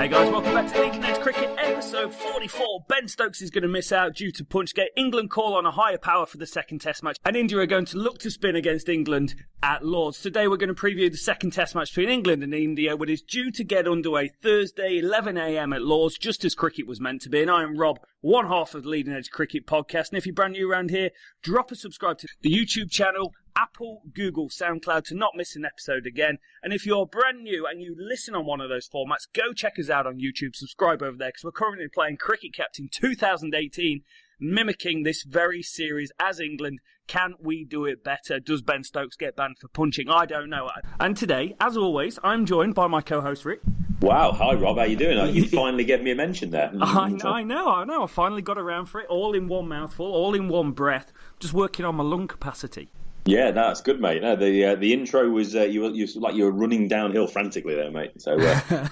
Hey guys, welcome back to Leading Edge Cricket episode 44. Ben Stokes is going to miss out due to Punchgate. England call on a higher power for the second test match, and India are going to look to spin against England at Lord's. Today we're going to preview the second test match between England and India, which is due to get underway Thursday 11 a.m. at Lord's, just as cricket was meant to be. And I am Rob, one half of the Leading Edge Cricket podcast. And if you're brand new around here, drop a subscribe to the YouTube channel, Apple, Google, SoundCloud to not miss an episode again. And if you're brand new and you listen on one of those formats, go check us out on YouTube, subscribe over there, because we're currently playing Cricket Captain 2018, mimicking this very series as England. Can we do it better? Does Ben Stokes get banned for punching? I don't know. And today, as always, I'm joined by my co-host Rick. Wow, hi Rob, how you doing? You finally gave me a mention there. I know. I finally got around for it, all in one mouthful, all in one breath, just working on my lung capacity. Yeah, no, that's good, mate. No, the intro was you were running downhill frantically there, mate. So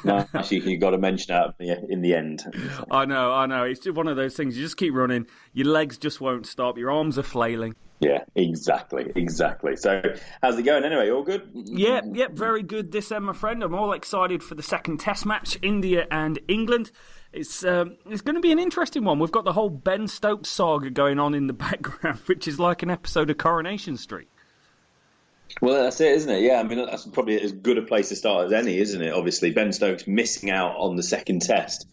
no, actually, you got to mention that in the end. I know. It's just one of those things. You just keep running. Your legs just won't stop. Your arms are flailing. Yeah, exactly. So, how's it going anyway? All good? Yeah, very good this end, my friend. I'm all excited for the second Test match, India and England. It's going to be an interesting one. We've got the whole Ben Stokes saga going on in the background, which is like an episode of Coronation Street. Well, that's it, isn't it? Yeah, I mean, that's probably as good a place to start as any, isn't it? Obviously, Ben Stokes missing out on the second test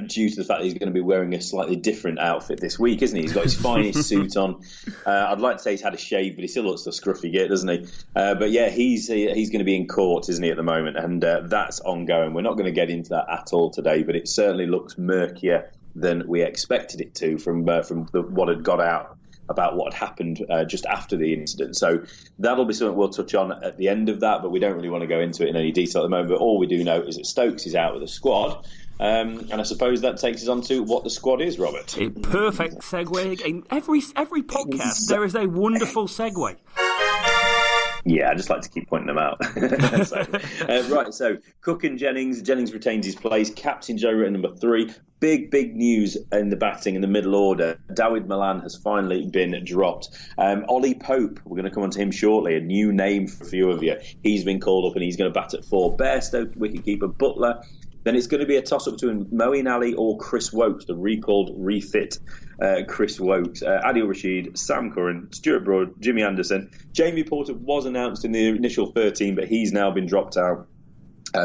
due to the fact that he's going to be wearing a slightly different outfit this week, isn't he? He's got his finest suit on. I'd like to say he's had a shave, but he still looks a scruffy git, doesn't he? But yeah, he's going to be in court, isn't he, at the moment? And that's ongoing. We're not going to get into that at all today, but it certainly looks murkier than we expected it to from what had got out about what had happened just after the incident. So that'll be something we'll touch on at the end of that, but we don't really want to go into it in any detail at the moment. But all we do know is that Stokes is out with the squad. And I suppose that takes us on to what the squad is, Robert. A perfect segue. In every podcast, there is a wonderful segue. Yeah, I just like to keep pointing them out. So Cook and Jennings. Jennings retains his place. Captain Joe at number 3. Big news in the batting in the middle order. Dawid Malan has finally been dropped. Ollie Pope, we're going to come on to him shortly, a new name for a few of you. He's been called up and he's going to bat at 4. Bairstow, wicketkeeper Butler. Then it's going to be a toss-up between Moeen Ali or Chris Wokes, the refit Chris Wokes. Adil Rashid, Sam Curran, Stuart Broad, Jimmy Anderson. Jamie Porter was announced in the initial 13, but he's now been dropped out.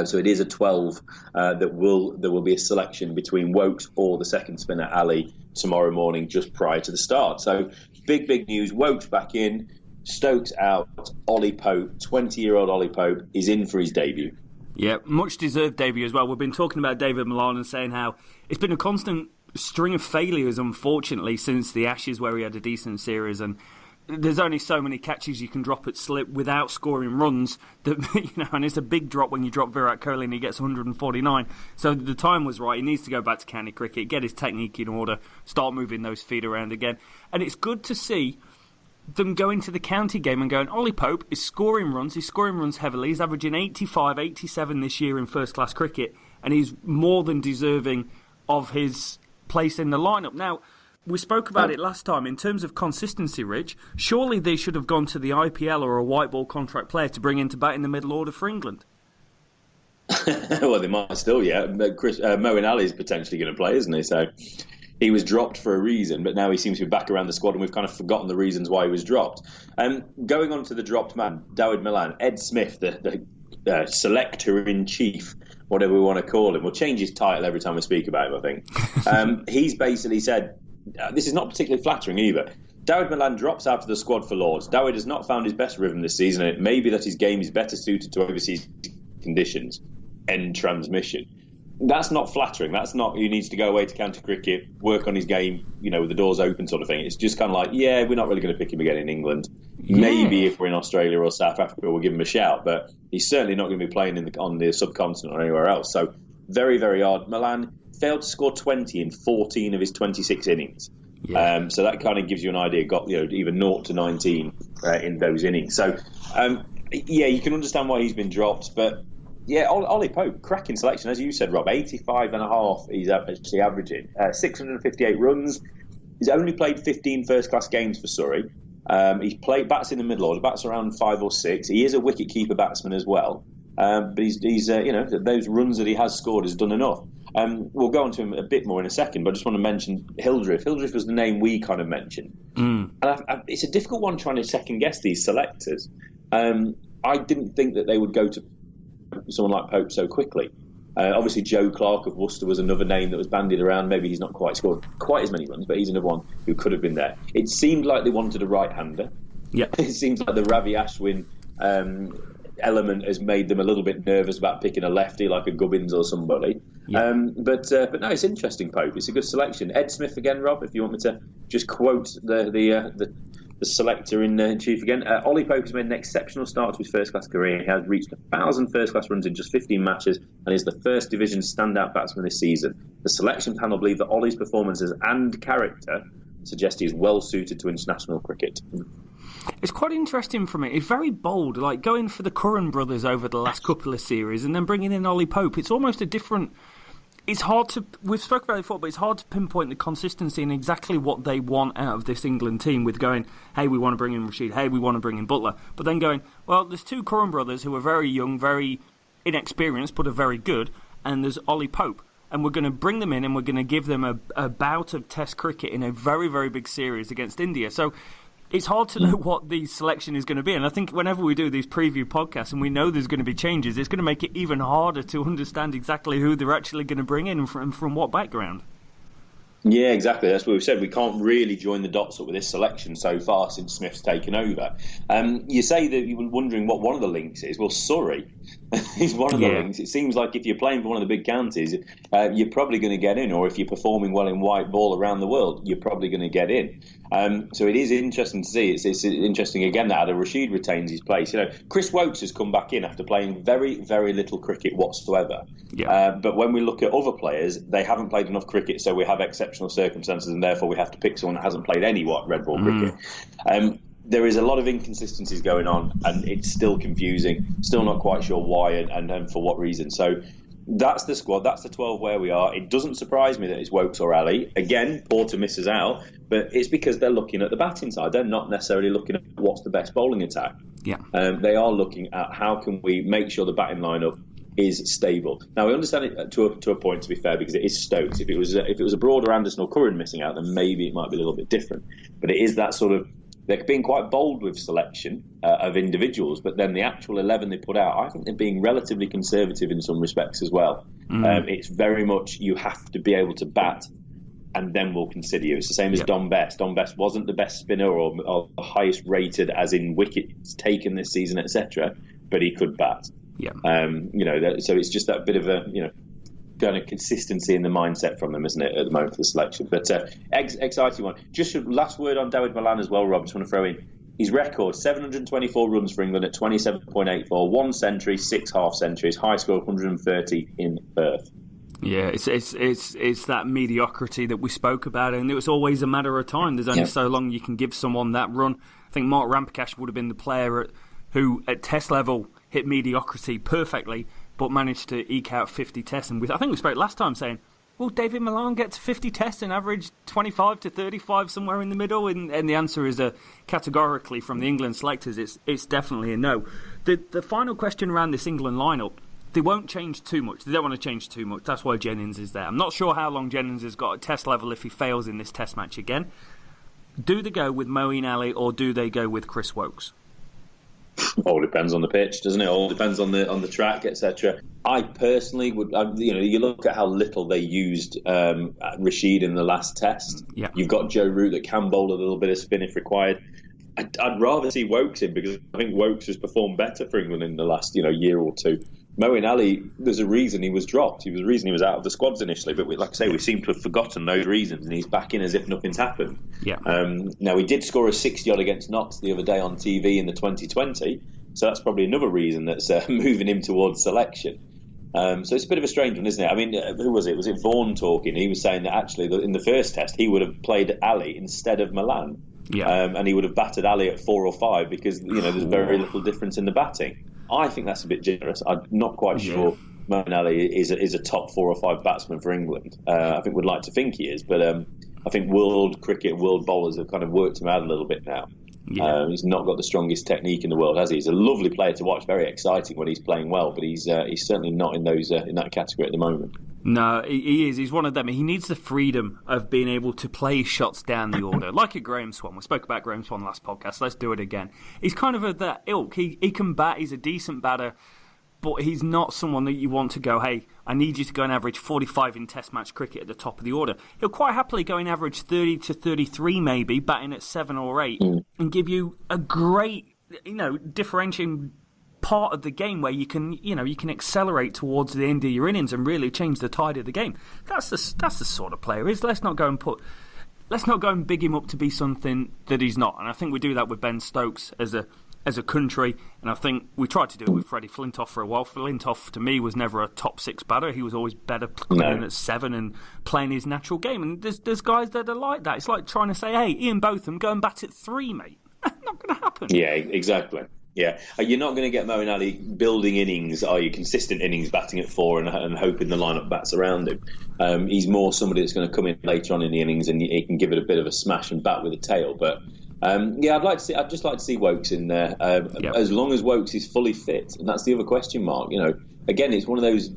So it is a 12 there will be a selection between Wokes or the second spinner Ali tomorrow morning just prior to the start. So big news. Wokes back in, Stokes out, Ollie Pope, 20-year-old Ollie Pope is in for his debut. Yeah, much deserved debut as well. We've been talking about Dawid Malan and saying how it's been a constant string of failures, unfortunately, since the Ashes where he had a decent series, and there's only so many catches you can drop at slip without scoring runs. That, and it's a big drop when you drop Virat Kohli and he gets 149. So the time was right. He needs to go back to county cricket, get his technique in order, start moving those feet around again. And it's good to see them going to the county game and going, Ollie Pope is scoring runs. He's scoring runs heavily. He's averaging 85, 87 this year in first-class cricket, and he's more than deserving of his place in the lineup. Now, we spoke about it last time. In terms of consistency, Rich, surely they should have gone to the IPL or a white ball contract player to bring in to bat in the middle order for England. Well, they might still, yeah. Moeen Ali is potentially going to play, isn't he? So he was dropped for a reason, but now he seems to be back around the squad, and we've kind of forgotten the reasons why he was dropped. Going on to the dropped man, Dawid Malan, Ed Smith, the selector-in-chief, whatever we want to call him. We'll change his title every time we speak about him, I think. He's basically said, this is not particularly flattering either. Dawid Malan drops out of the squad for Lords. Dawid has not found his best rhythm this season, and it may be that his game is better suited to overseas conditions. End transmission. That's not flattering. That's not he needs to go away to county cricket, work on his game, with the doors open sort of thing. It's just kind of like, yeah, we're not really going to pick him again in England. Yeah. Maybe if we're in Australia or South Africa, we'll give him a shout, but he's certainly not going to be playing on the subcontinent or anywhere else. So very, very odd. Malan failed to score 20 in 14 of his 26 innings. Yeah. So that kind of gives you an idea. Got even 0 to 19 in those innings. So you can understand why he's been dropped, but. Yeah, Ollie Pope, cracking selection, as you said, Rob. 85.5 he's actually averaging. 658 runs. He's only played 15 first-class games for Surrey. He bats in the middle order, bats around 5 or 6. He is a wicket-keeper batsman as well. But he's those runs that he has scored has done enough. We'll go on to him a bit more in a second, but I just want to mention Hildreth. Hildreth was the name we kind of mentioned. And it's a difficult one trying to second-guess these selectors. I didn't think that they would go to someone like Pope so quickly. Obviously, Joe Clark of Worcester was another name that was bandied around. Maybe he's not quite scored quite as many runs, but he's another one who could have been there. It seemed like they wanted a right-hander. Yeah. It seems like the Ravi Ashwin element has made them a little bit nervous about picking a lefty like a Gubbins or somebody. Yeah. But no, it's interesting, Pope. It's a good selection. Ed Smith again, Rob, if you want me to just quote the selector in chief again. Ollie Pope has made an exceptional start to his first-class career. He has reached 1,000 first-class runs in just 15 matches and is the first division standout batsman this season. The selection panel believe that Ollie's performances and character suggest he is well suited to international cricket. It's quite interesting for me. It's very bold, like going for the Curran brothers over the last couple of series and then bringing in Ollie Pope. It's almost a different... It's hard to... We've spoken about it before, but it's hard to pinpoint the consistency and exactly what they want out of this England team with going, hey, we want to bring in Rashid, hey, we want to bring in Butler. But then going, well, there's two Curran brothers who are very young, very inexperienced, but are very good, and there's Ollie Pope. And we're going to bring them in and we're going to give them a bout of Test cricket in a very, very big series against India. So it's hard to know what the selection is going to be. And I think whenever we do these preview podcasts and we know there's going to be changes, it's going to make it even harder to understand exactly who they're actually going to bring in and from what background. Yeah, exactly. That's what we've said. We can't really join the dots up with this selection so far since Smith's taken over. You say that you were wondering what one of the links is. Well, Surrey is one of the links. It seems like if you're playing for one of the big counties, you're probably going to get in, or if you're performing well in white ball around the world, you're probably going to get in. So it is interesting to see. It's interesting again that Adil Rashid retains his place. You know, Chris Wokes has come back in after playing very, very little cricket whatsoever. Yeah. But when we look at other players, they haven't played enough cricket, so we have exceptional circumstances, and therefore we have to pick someone that hasn't played any red ball cricket. There is a lot of inconsistencies going on, and it's still confusing. Still not quite sure why and for what reason. So that's the squad. That's the 12 where we are. It doesn't surprise me that it's Wokes or Ali. Again, Porter misses out, but it's because they're looking at the batting side. They're not necessarily looking at what's the best bowling attack. Yeah. They are looking at how can we make sure the batting lineup is stable. Now we understand it to a point, to be fair, because it is Stokes. If it was a Broader, Anderson or Curran missing out, then maybe it might be a little bit different. But it is that sort of, they're being quite bold with selection of individuals, but then the actual 11 they put out, I think they're being relatively conservative in some respects as well. It's very much you have to be able to bat, and then we'll consider you. It's the same as Don Best. Don Best wasn't the best spinner or the highest rated, as in wickets taken this season, etc., but he could bat. Yeah. So it's just that bit of a kind of consistency in the mindset from them, isn't it, at the moment for the selection? But exciting one. Just a last word on Dawid Malan as well, Rob. Just want to throw in his record: 724 runs for England at 27.84, 1 century, 6 half centuries, high score of 130 in Perth. Yeah, it's that mediocrity that we spoke about, and it was always a matter of time. There's only so long you can give someone that run. I think Mark Rampakash would have been the player who, at Test level, hit mediocrity perfectly, but managed to eke out 50 tests. And I think we spoke last time saying, well, Dawid Malan gets 50 tests and average 25 to 35 somewhere in the middle. And the answer is categorically from the England selectors, it's definitely a no. The final question around this England lineup, they won't change too much. They don't want to change too much. That's why Jennings is there. I'm not sure how long Jennings has got at Test level if he fails in this Test match again. Do they go with Moeen Ali or do they go with Chris Wokes? All depends on the pitch, doesn't it? All depends on the track, etc. I personally would, you look at how little they used Rashid in the last Test. Yeah. You've got Joe Root that can bowl a little bit of spin if required. I'd rather see Wokes in, because I think Wokes has performed better for England in the last year or two. Moeen Ali, there's a reason he was dropped. There's a reason he was out of the squads initially, but like I say, we seem to have forgotten those reasons, and he's back in as if nothing's happened. Yeah. Now, he did score a 60-odd against Notts the other day on TV in the 2020, so that's probably another reason that's moving him towards selection. So it's a bit of a strange one, isn't it? I mean, who was it? Was it Vaughan talking? He was saying that actually in the first Test he would have played Ali instead of Malan. Yeah. And he would have batted Ali at 4 or 5 because there's very little difference in the batting. I think that's a bit generous. I'm not quite sure Moeen Ali is a top 4 or 5 batsman for England. I think we'd like to think he is, but I think world cricket, world bowlers have kind of worked him out a little bit now. Yeah. He's not got the strongest technique in the world, has he? He's a lovely player to watch, very exciting when he's playing well, but he's certainly not in that category at the moment. No, he is. He's one of them. He needs the freedom of being able to play shots down the order, like a Graham Swan. We spoke about Graham Swan last podcast. Let's do it again. He's kind of that ilk. He can bat. He's a decent batter, but he's not someone that you want to go, hey, I need you to go and average 45 in Test match cricket at the top of the order. He'll quite happily go and average 30 to 33 maybe, batting at 7 or 8, and give you a great, differentiating part of the game where you can accelerate towards the end of your innings and really change the tide of the game. That's the sort of player he is. Let's not go and big him up to be something that he's not. And I think we do that with Ben Stokes as a country, and I think we tried to do it with Freddie Flintoff for a while. Flintoff, to me, was never a top 6 batter. He was always better playing at 7 and playing his natural game. And there's guys that are like that. It's like trying to say, hey, Ian Botham, go and bat at 3, mate. Not going to happen. Yeah, exactly. Yeah, you're not going to get Moeen Ali building innings, are you? Consistent innings, batting at 4 and hoping the lineup bats around him. He's more somebody that's going to come in later on in the innings and he can give it a bit of a smash and bat with a tail. But I'd just like to see Woakes in there as long as Woakes is fully fit, and that's the other question mark. Again, it's one of those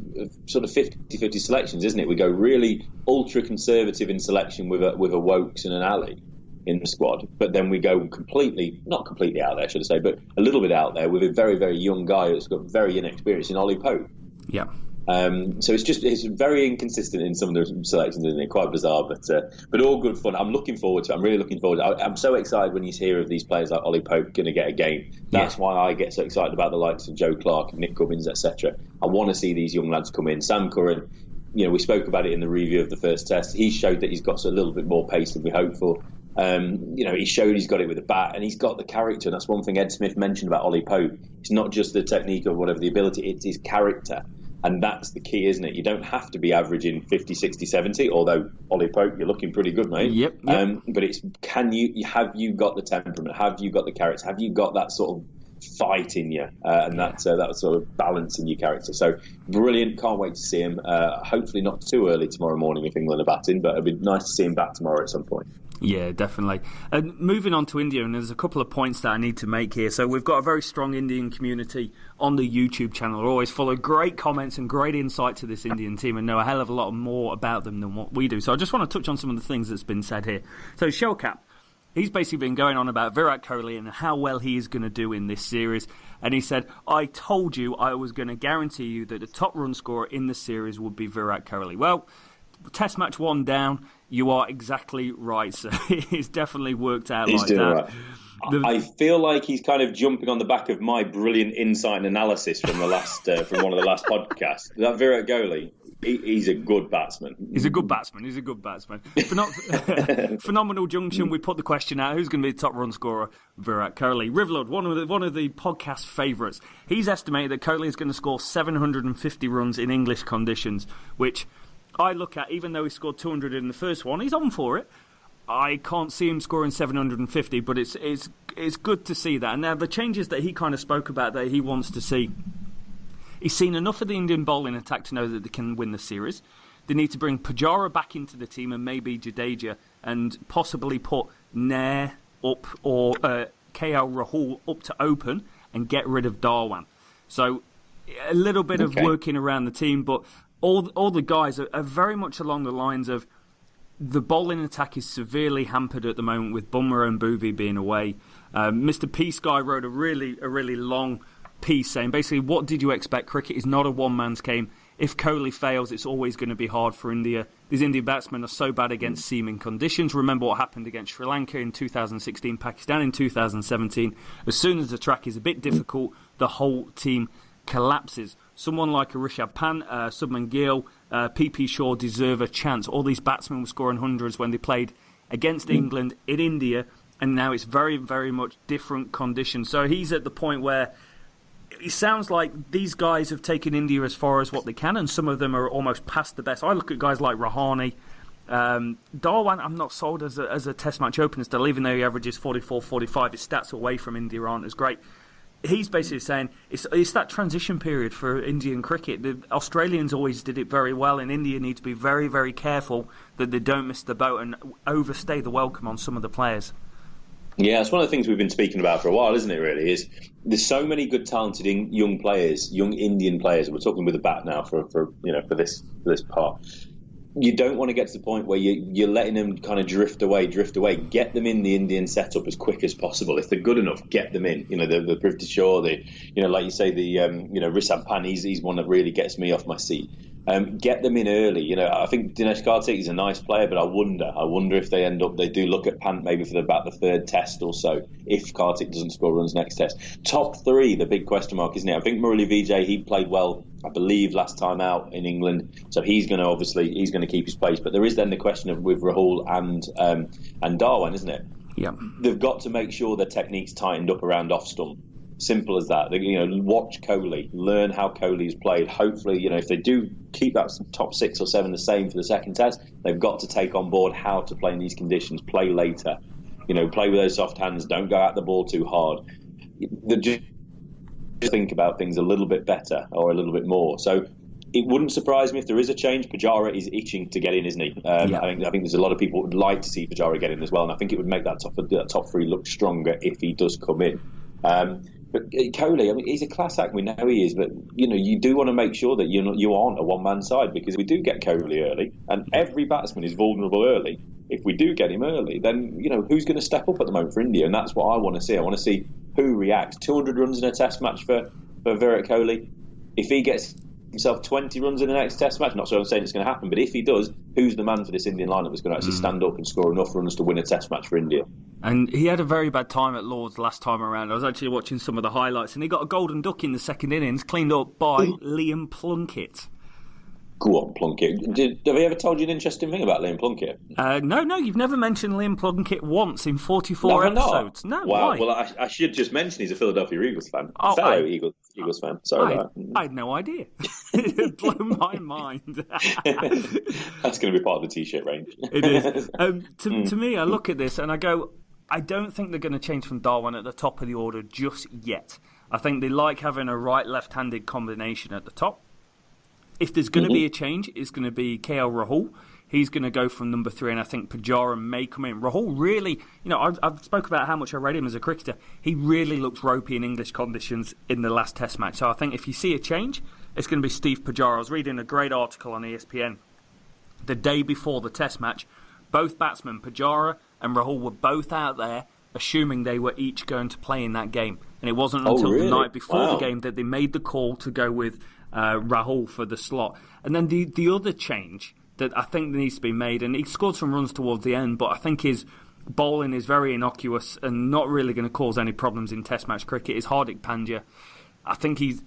sort of 50-50 selections, isn't it? We go really ultra conservative in selection with a Woakes and an Ali in the squad, but then we go not completely out there, should I say, but a little bit out there with a very, very young guy who's got very inexperienced in Ollie Pope. Yeah. So it's very inconsistent in some of the selections, isn't it? Quite bizarre, but all good fun. I'm looking forward to it. I'm really looking forward to it. I'm so excited when you hear of these players like Ollie Pope going to get a game. That's why I get so excited about the likes of Joe Clark and Nick Cummins, etc. I want to see these young lads come in. Sam Curran, we spoke about it in the review of the first test. He showed that he's got a little bit more pace than we hoped for. He showed he's got it with a bat, and he's got the character. And that's one thing Ed Smith mentioned about Ollie Pope. It's not just the technique or whatever the ability; it's his character, and that's the key, isn't it? You don't have to be averaging 50, 60, 70. Although Ollie Pope, you're looking pretty good, mate. Yep. But it's have you got the temperament? Have you got the character? Have you got that sort of fight in you, and that sort of balance in your character? So brilliant. Can't wait to see him. Hopefully not too early tomorrow morning if England are batting, but it'd be nice to see him back tomorrow at some point. Yeah, definitely. And moving on to India, and there's a couple of points that I need to make here. So we've got a very strong Indian community on the YouTube channel. We're always full of great comments and great insight to this Indian team and know a hell of a lot more about them than what we do. So I just want to touch on some of the things that's been said here. So Shellcap, he's basically been going on about Virat Kohli and how well he is going to do in this series. And he said, I told you I was going to guarantee you that the top run scorer in the series would be Virat Kohli. Well, Test match 1 down, you are exactly right. So it's definitely worked out like that. Right. I feel like he's kind of jumping on the back of my brilliant insight and analysis from the last from one of the last podcasts. That Virat Kohli, he's a good batsman. He's a good batsman. Phenomenal junction. We put the question out: who's going to be the top run scorer? Virat Kohli. Rivlud, one of the podcast favourites. He's estimated that Kohli is going to score 750 runs in English conditions, which I look at. Even though he scored 200 in the first one, he's on for it. I can't see him scoring 750, but it's good to see that. And now the changes that he kind of spoke about that he wants to see. He's seen enough of the Indian bowling attack to know that they can win the series. They need to bring Pujara back into the team and maybe Jadeja, and possibly put Nair up or KL Rahul up to open and get rid of Darwan. So a little bit of working around the team, but all the guys are very much along the lines of the bowling attack is severely hampered at the moment with Bumrah and Bhuvi being away. Mr. Peace Guy wrote a really long piece saying basically, what did you expect? Cricket is not a one-man's game. If Kohli fails, it's always going to be hard for India. These Indian batsmen are so bad against seaming conditions. Remember what happened against Sri Lanka in 2016, Pakistan in 2017. As soon as the track is a bit difficult, the whole team collapses. Someone like a Rishabh Pant, Subman Gill, PP Shaw deserve a chance. All these batsmen were scoring hundreds when they played against England in India, and now it's very, very much different conditions. So he's at the point where it sounds like these guys have taken India as far as what they can, and some of them are almost past the best. I look at guys like Rahane. Darwan, I'm not sold as a test match opener still, even though he averages 44, 45. His stats away from India aren't as great. He's basically saying it's that transition period for Indian cricket. The Australians always did it very well, and India need to be very, very careful that they don't miss the boat and overstay the welcome on some of the players. Yeah, it's one of the things we've been speaking about for a while, isn't it? Really, is there's so many good, talented young players, young Indian players. We're talking with a bat now for this part. You don't want to get to the point where you're letting them kind of drift away. Get them in the Indian setup as quick as possible. If they're good enough, get them in. The Prithvi Shaw, like you say, Rishabh Pant, he's one that really gets me off my seat. Get them in early. I think Dinesh Karthik is a nice player, but I wonder if they do look at Pant maybe for about the third test or so, if Karthik doesn't score runs next test. Top three, the big question mark, isn't it? I think Murali Vijay, he played well, I believe, last time out in England, so he's going to keep his place. But there is then the question of with Rahul and Darwin, isn't it? Yeah, they've got to make sure their technique's tightened up around off stump. Simple as that. Watch Kohli, learn how Kohli's played. Hopefully, if they do keep that top 6 or 7 the same for the second test, they've got to take on board how to play in these conditions. Play later, play with those soft hands. Don't go at the ball too hard. Just think about things a little bit better or a little bit more. So it wouldn't surprise me if there is a change. Pujara is itching to get in, isn't he? Yeah. I think there's a lot of people who would like to see Pujara get in as well, and I think it would make that top 3 look stronger if he does come in. But Kohli, he's a class act. We know he is, but you do want to make sure that you aren't a one-man side, because we do get Kohli early, and every batsman is vulnerable early. If we do get him early, then who's going to step up at the moment for India, and that's what I want to see. I want to see who reacts. 200 runs in a Test match for Virat Kohli. If he gets himself 20 runs in the next Test match, not so I'm saying it's going to happen, but if he does, who's the man for this Indian lineup that's going to actually stand up and score enough runs to win a Test match for India? And he had a very bad time at Lord's last time around. I was actually watching some of the highlights, and he got a golden duck in the second innings, cleaned up by Liam Plunkett. Go on, Plunkett. Have I ever told you an interesting thing about Liam Plunkett? No, you've never mentioned Liam Plunkett once in 44 episodes. No, wow. why? Well, I should just mention he's a Philadelphia Eagles fan. Eagles fan. Sorry about that. I had no idea. It blew my mind. That's going to be part of the T-shirt range. It is. To me, I look at this and I go, I don't think they're going to change from Darwin at the top of the order just yet. I think they like having a right-left-handed combination at the top. If there's going to be a change, it's going to be KL Rahul. He's going to go from number 3, and I think Pujara may come in. Rahul really, I've spoke about how much I rate him as a cricketer. He really looks ropey in English conditions in the last Test match. So I think if you see a change, it's going to be Steve Pujara. I was reading a great article on ESPN the day before the Test match. Both batsmen, Pujara and Rahul, were both out there assuming they were each going to play in that game. And it wasn't until the night before the game that they made the call to go with Rahul for the slot. And then the other change that I think needs to be made, and he scored some runs towards the end, but I think his bowling is very innocuous and not really going to cause any problems in Test match cricket, is Hardik Pandya. I think he's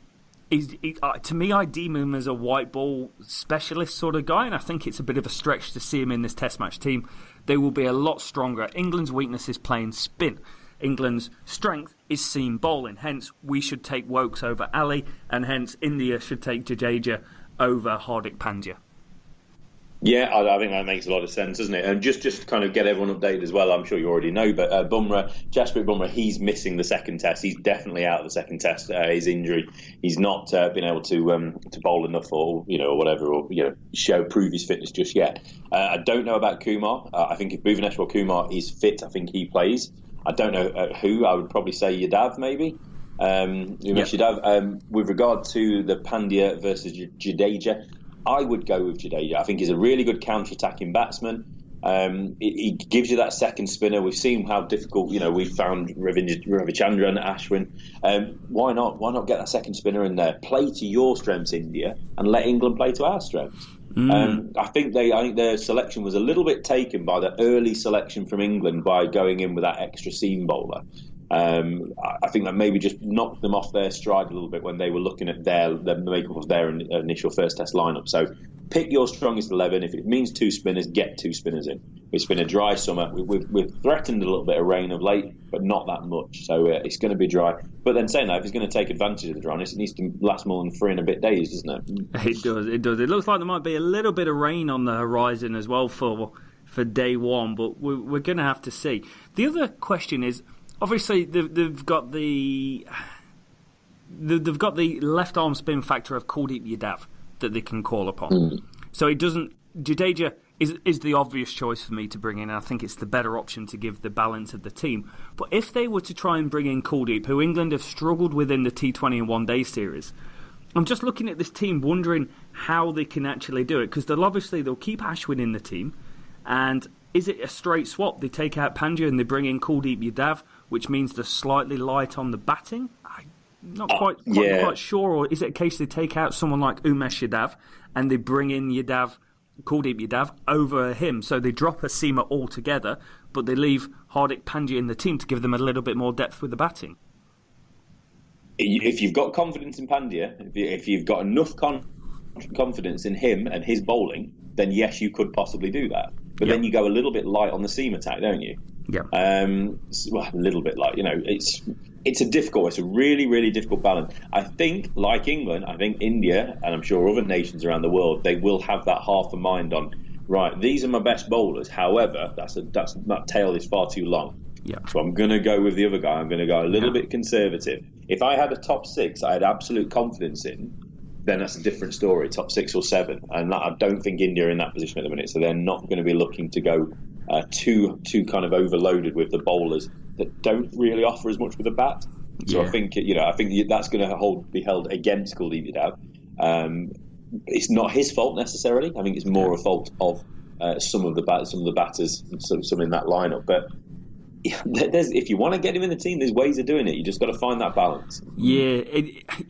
to me, I deem him as a white ball specialist sort of guy, and I think it's a bit of a stretch to see him in this Test match team. They will be a lot stronger. England's weakness is playing spin. England's strength is seam bowling. Hence, we should take Wokes over Ali, and hence India should take Jadeja over Hardik Pandya. Yeah, I think that makes a lot of sense, doesn't it? And just to kind of get everyone updated as well, I'm sure you already know, but Jasprit Bumrah, he's missing the second test. He's definitely out of the second test. His injury, he's not been able to bowl enough or whatever, or prove his fitness just yet. I don't know about Kumar. I think if Bhuvaneshwar Kumar is fit, I think he plays. I don't know who. I would probably say Yadav, maybe. Yadav. With regard to the Pandya versus Jadeja, I would go with Jadeja. I think he's a really good counter-attacking batsman. He gives you that second spinner. We've seen how difficult, we've found Ravichandran, Ashwin. Why not get that second spinner in there? Play to your strengths, India, and let England play to our strengths. I think their selection was a little bit taken by the early selection from England by going in with that extra seam bowler. I think that maybe just knocked them off their stride a little bit when they were looking at the makeup of their initial first test lineup. So pick your strongest 11. If it means 2 spinners, get 2 spinners in. It's been a dry summer. We've threatened a little bit of rain of late, but not that much. So it's going to be dry. But then saying that, if it's going to take advantage of the dryness, it needs to last more than 3 and a bit days, doesn't it? It does. It looks like there might be a little bit of rain on the horizon as well for day one, but we're going to have to see. The other question is, obviously, they've got the left arm spin factor of Kuldeep Yadav that they can call upon. So it doesn't. Jadeja is the obvious choice for me to bring in. I think it's the better option to give the balance of the team. But if they were to try and bring in Kuldeep, who England have struggled with in the T20 and one-day series, I'm just looking at this team wondering how they can actually do it, because they'll keep Ashwin in the team, and is it a straight swap? They take out Pandya and they bring in Kuldeep Yadav, which means they're slightly light on the batting? I'm not quite sure. Or is it a case they take out someone like Umesh Yadav and they bring in Kuldeep Yadav over him, so they drop a seamer altogether, but they leave Hardik Pandya in the team to give them a little bit more depth with the batting? If you've got confidence in Pandya, if you've got enough confidence in him and his bowling, then yes, you could possibly do that. But then you go a little bit light on the seam attack, don't you? Yeah. Well, a little bit light. It's a really, really difficult balance. I think, like England, I think India, and I'm sure other nations around the world, they will have that half a mind on, right, these are my best bowlers. However, that tail is far too long. Yeah. So I'm going to go with the other guy. I'm going to go a little bit conservative. If I had a top six I had absolute confidence in, then that's a different story, top 6 or 7. And I don't think India are in that position at the minute, so they're not going to be looking to go too kind of overloaded with the bowlers that don't really offer as much with the bat. So I think that's going to be held against Kuldeep Yadav. It's not his fault necessarily. I think it's more a fault of some of the batters, some in that lineup. But if you want to get him in the team, there's ways of doing it. You just got to find that balance. Yeah,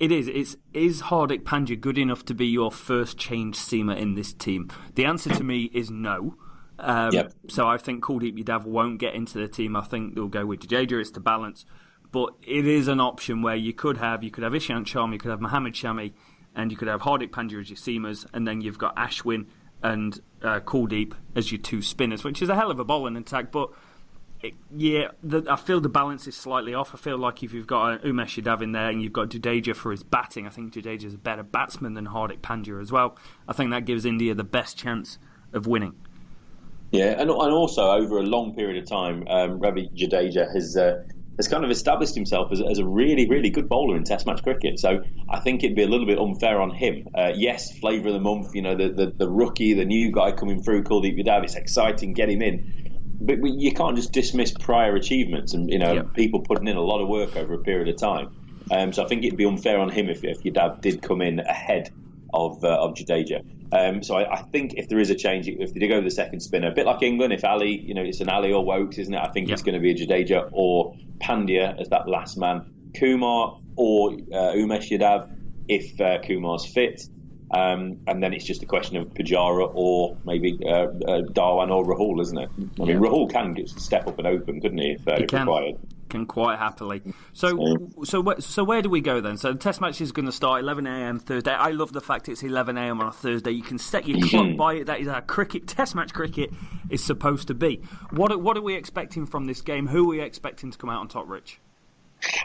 it is. Is Hardik Pandya good enough to be your first change seamer in this team? The answer to me is no. So I think Kuldeep Yadav won't get into the team. I think they'll go with Jadeja. It's the balance. But it is an option where you could have Ishant Sharma, you could have Mohammad Shami, and you could have Hardik Pandya as your seamers, and then you've got Ashwin and Kuldeep as your two spinners, which is a hell of a bowling attack. But I feel the balance is slightly off. I feel like if you've got Umesh Yadav in there and you've got Jadeja for his batting, I think Jadeja is a better batsman than Hardik Pandya as well. I think that gives India the best chance of winning. Yeah, and also over a long period of time, Ravi Jadeja has kind of established himself as a really, really good bowler in Test match cricket. So I think it'd be a little bit unfair on him. Yes, flavour of the month, the rookie, the new guy coming through, Kuldeep Yadav, it's exciting, get him in. But you can't just dismiss prior achievements and people putting in a lot of work over a period of time. So I think it'd be unfair on him if Yadav did come in ahead of Jadeja. So I think if there is a change, if they do go with the second spinner, a bit like England, if Ali, it's an Ali or Wokes, isn't it? I think it's going to be a Jadeja or Pandya as that last man, Kumar or Umesh Yadav if Kumar's fit. And then it's just a question of Pujara or maybe Dhawan or Rahul, isn't it? I mean, Rahul can step up and open, couldn't he, if required? Can quite happily. So where do we go then? So the Test match is going to start 11 a.m. Thursday. I love the fact it's 11 a.m. on a Thursday. You can set your clock by it. That is how Test match cricket is supposed to be. What are we expecting from this game? Who are we expecting to come out on top, Rich?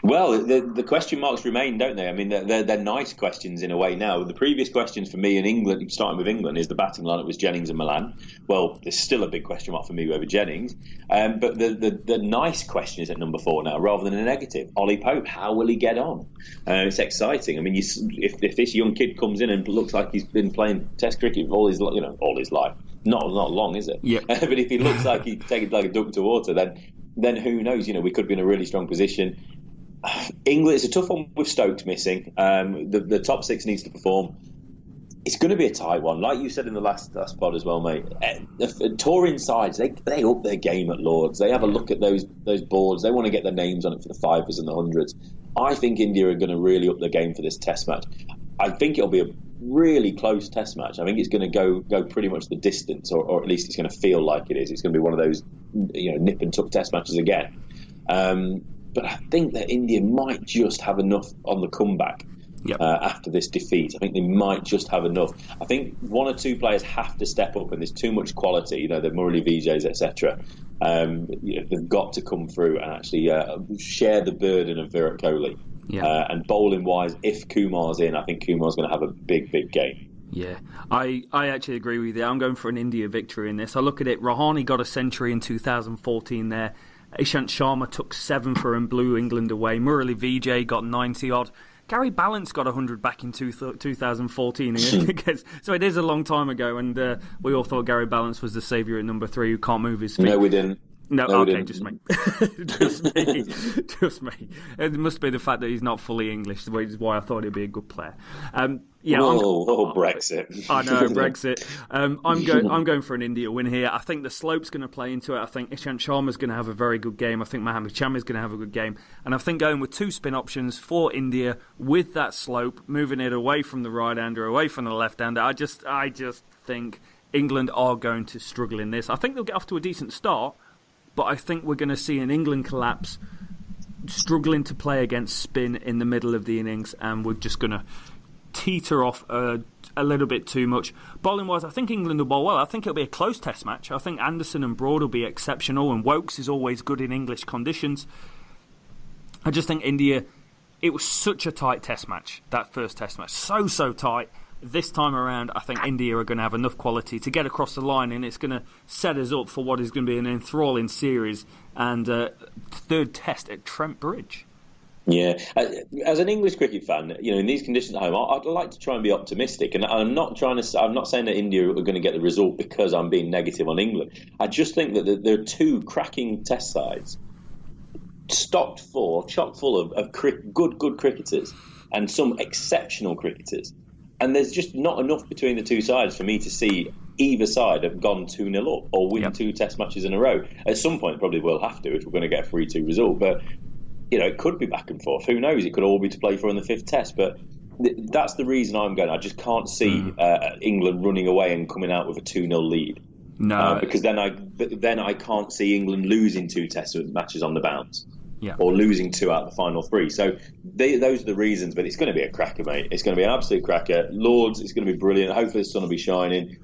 Well, the question marks remain, don't they? I mean, they're nice questions in a way now. The previous questions for me in England, starting with England, is the batting lineup was Jennings and Milan. Well, there's still a big question mark for me over Jennings. But the nice question is at number 4 now, rather than a negative. Ollie Pope, how will he get on? It's exciting. I mean, if this young kid comes in and looks like he's been playing Test cricket all his life, not long, is it? Yeah. But if he looks like he's taking like a duck to water, then who knows? We could be in a really strong position. England, it's a tough one with Stokes missing. The top 6 needs to perform. It's going to be a tight one, like you said in the last pod as well, mate. Touring sides, they up their game at Lords. They have a look at those boards. They want to get their names on it for the 5s and the 100s. I think India are going to really up their game for this Test match. I think it'll be a really close Test match. I think it's going to go pretty much the distance, or at least it's going to feel like it is. It's going to be one of those nip and tuck Test matches again. But I think that India might just have enough on the comeback after this defeat. I think they might just have enough. I think 1 or 2 players have to step up, and there's too much quality. The Murali Vijay's, etc. They've got to come through and actually share the burden of Virat Kohli. And bowling wise, if Kumar's in, I think Kumar's going to have a big, big game. Yeah, I actually agree with you. I'm going for an India victory in this. I look at it, Rahane got a century in 2014 there. Ishant Sharma took 7 for and blew England away. Murali Vijay got 90 odd. Gary Balance got 100 back in 2014. So it is a long time ago, and we all thought Gary Balance was the saviour at number 3 who can't move his feet. No, we didn't. No, okay, just me. Just me. It must be the fact that he's not fully English, which is why I thought he'd be a good player. Brexit. I know, Brexit. I'm going for an India win here. I think the slope's going to play into it. I think Ishant Sharma's going to have a very good game. I think Mohammad Shami's going to have a good game. And I think going with 2 spin options for India with that slope, moving it away from the right-hander, away from the left-hander, I just think England are going to struggle in this. I think they'll get off to a decent start, but I think we're going to see an England collapse, struggling to play against spin in the middle of the innings, and we're just going to teeter off a little bit too much. Bowling-wise, I think England will bowl well. I think it'll be a close test match. I think Anderson and Broad will be exceptional, and Wokes is always good in English conditions. I just think India, it was such a tight test match, that first test match. So tight. This time around, I think India are going to have enough quality to get across the line, and it's going to set us up for what is going to be an enthralling series and third test at Trent Bridge. Yeah, as an English cricket fan, in these conditions at home, I'd like to try and be optimistic, and I'm not saying that India are going to get the result because I'm being negative on England. I just think that there are 2 cracking test sides, chock full of good cricketers and some exceptional cricketers. And there's just not enough between the 2 sides for me to see either side have gone 2-0 up or win 2 test matches in a row. At some point, probably will have to if we're going to get a 3-2 result. But, it could be back and forth. Who knows? It could all be to play for in the 5th test. But that's the reason I'm going. I just can't see England running away and coming out with a 2-0 lead. No. Because then I can't see England losing 2 test matches on the bounce. Yeah. Or losing 2 out of the final 3. So those are the reasons, but it's going to be a cracker, mate. It's going to be an absolute cracker. Lords, it's going to be brilliant. Hopefully the sun will be shining.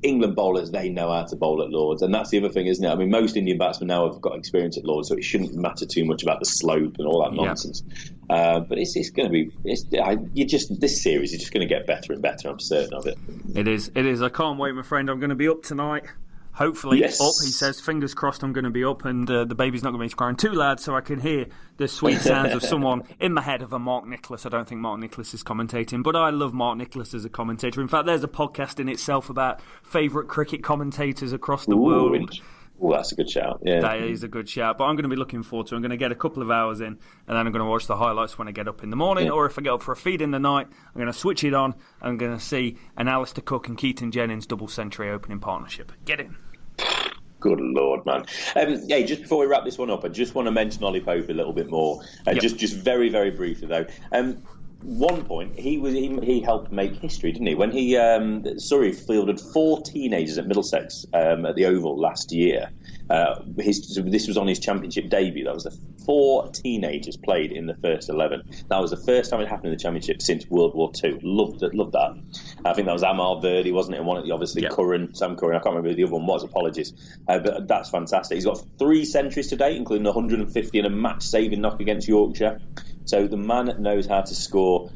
England bowlers, they know how to bowl at Lords, and that's the other thing, isn't it? I mean, most Indian batsmen now have got experience at Lords, so it shouldn't matter too much about the slope and all that nonsense. But it's going to be, this series is just going to get better and better. I'm certain of it. It is. I can't wait, my friend. I'm going to be up tonight. Hopefully up, he says, fingers crossed I'm going to be up, and the baby's not going to be crying too loud so I can hear the sweet sounds of someone in my head of a Mark Nicholas. I don't think Mark Nicholas is commentating, but I love Mark Nicholas as a commentator. In fact, there's a podcast in itself about favourite cricket commentators across the world. Oh, that's a good shout. Yeah, that is a good shout. But I'm going to be looking forward to it. I'm going to get a couple of hours in, and then I'm going to watch the highlights when I get up in the morning, or if I get up for a feed in the night, I'm going to switch it on. I'm going to see an Alistair Cook and Keaton Jennings double century opening partnership. Get in. Good Lord, man. Hey, just before we wrap this one up, I just want to mention Ollie Pope a little bit more. Just very, very briefly, though. One point, he helped make history, didn't he? When he Surrey fielded 4 teenagers at Middlesex at the Oval last year. This was on his championship debut. That was the 4 teenagers played in the first 11. That was the first time it happened in the championship since World War II. Loved that. I think that was Amar Verdi, wasn't it? And one of the, obviously, Sam Curran. I can't remember who the other one was. Apologies. But that's fantastic. He's got 3 centuries to date, including 150 and a match-saving knock against Yorkshire. So the man knows how to score.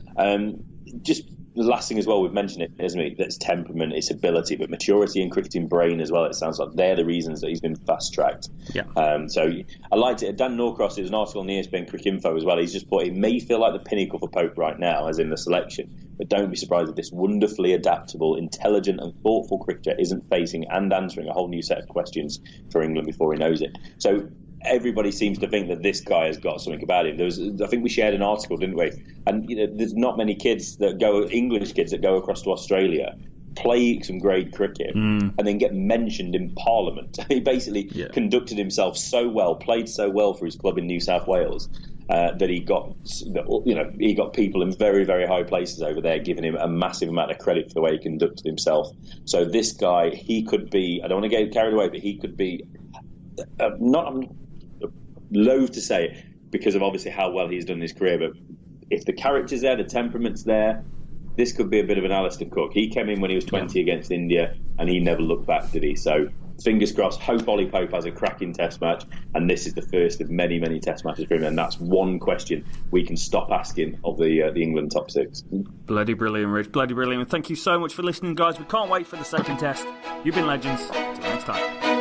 Just the last thing as well, we've mentioned it, isn't it? That's temperament, it's ability, but maturity and cricketing brain as well. It sounds like they're the reasons that he's been fast-tracked. Yeah. So I liked it. Dan Norcross, there's an article on the ESPN Cricket Info as well. He's just put, it may feel like the pinnacle for Pope right now, as in the selection, but don't be surprised if this wonderfully adaptable, intelligent and thoughtful cricketer isn't facing and answering a whole new set of questions for England before he knows it. So everybody seems to think that this guy has got something about him. I think we shared an article, didn't we? And there's not many English kids that go across to Australia, play some grade cricket, and then get mentioned in Parliament. He basically conducted himself so well, played so well for his club in New South Wales, that he got people in very, very high places over there giving him a massive amount of credit for the way he conducted himself. So this guy, he could be, I don't want to get carried away, but he could be, I'm loath to say it because of obviously how well he's done in his career, but if the character's there, the temperament's there, this could be a bit of an Alistair Cook. He came in when he was 20 against India and he never looked back, did he? So fingers crossed, hope Ollie Pope has a cracking test match, and this is the first of many, many test matches for him, and that's one question we can stop asking of the England top 6. Bloody brilliant, Rich. Bloody brilliant. Thank you so much for listening, guys. We can't wait for the second test. You've been legends. Till next time.